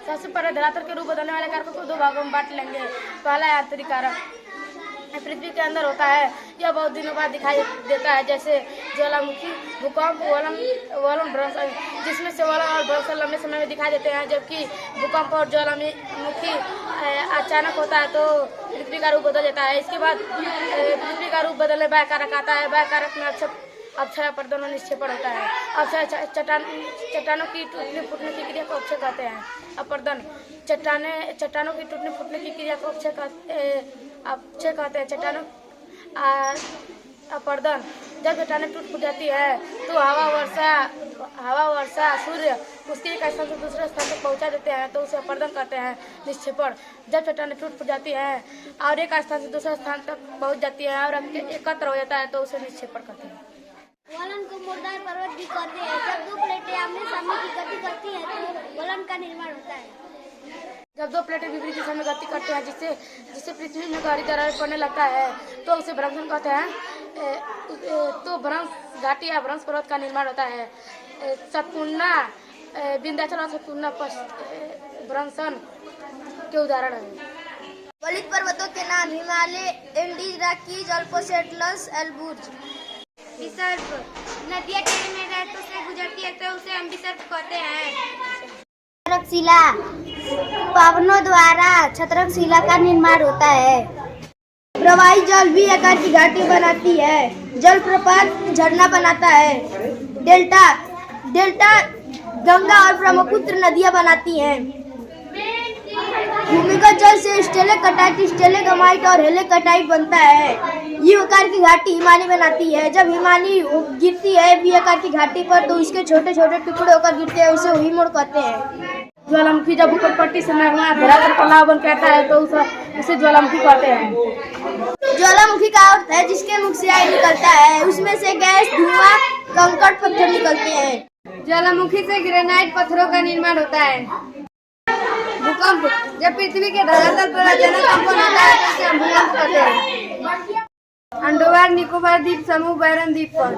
सबसे पहले धरातल के रूप बदलने वाले कारकों को दो भागों में बांट लेंगे। पहला है आंतरिक कारक, पृथ्वी के अंदर होता है। यह बहुत दिनों बाद दिखाई देता है, जैसे ज्वालामुखी, भूकंप, वलन, जिसमें से वलन और भ्रंश लंबे समय में दिखाई देते हैं, जबकि भूकंप और ज्वालामुखी अचानक होता है तो पृथ्वी का रूप बदल जाता है। इसके बाद पृथ्वी का रूप बदलने बाह्य कारक आता है। बाह्य कारक में अक्षय अपर्दन और निक्षेपण होता है। अक्षय चट्टानों की टूटने फूटने की क्रिया को अक्षय कहते हैं। अपर्दन चट्टानों की टूटने फूटने की क्रिया को अक्षय कहते हैं। चट्टानों अपर्दन, जब चट्टानें टूट फूट जाती है तो हवा वर्षा सूर्य उसके एक स्थान से दूसरे स्थान तक पहुंचा देते हैं तो उसे अपर्दन कहते हैं। निक्षेपण, जब चट्टानें टूट फूट जाती है और एक स्थान से दूसरे स्थान तक पहुंच जाती है और एकत्र हो जाता है तो उसे निक्षेपण कहते हैं। वलन को मुर्दार पर्वत भी कहते हैं। जब दो प्लेटें आमने सामने की गति करती हैं तो वलन का निर्माण होता है। जब दो प्लेटें विपरीत दिशा में गति करते हैं जिससे पृथ्वी में गहरी दरार पड़ने लगता है तो उसे भ्रंशन कहते हैं। तो भ्रंश घाटी या भ्रंश पर्वत का निर्माण होता है। सतपुड़ा, विंध्याचल और सतपुड़ा भ्रंशन के उदाहरण है। वलित पर्वतों के नाम Himalaya, Andes, Rockies, Alps, Atlas, Elburz. विसर्प, नदियाँ टेढ़े मेढ़े रास्तों से गुजरती है तो उसे हम विसर्प कहते हैं। छत्रकशिला, पवनों द्वारा छत्रकशिला का निर्माण होता है। प्रवाही जल भी आकार की घाटी बनाती है। जलप्रपात झरना बनाता है। डेल्टा गंगा और ब्रह्मपुत्र नदियां बनाती हैं। भूमिगत जल से स्टेलेकटाइट और हेलेकटाइट बनता है। यू आकार की घाटी हिमानी बनाती है। जब हिमानी गिरती है वी आकार की घाटी पर तो इसके छोटे छोटे टुकड़े होकर गिरते हैं, उसे हिमोड़ कहते हैं। ज्वालामुखी जब ऊपर पट्टी से मैग्मा धरातल पर लावा बन कहता है तो उसे ज्वालामुखी कहते हैं। ज्वालामुखी का अर्थ है जिसके मुख से आग निकलता है, उसमें से गैस, धुआं, कंकड़, पत्थर निकलते हैं। ज्वालामुखी से ग्रेनाइट पत्थरों का निर्माण होता है। भूकंप, जब पृथ्वी के धरातल पर अचानक कंपन होता है तो उसे हम भूकंप कहते हैं। अंडमान निकोबार द्वीप समूह बैरन द्वीप पर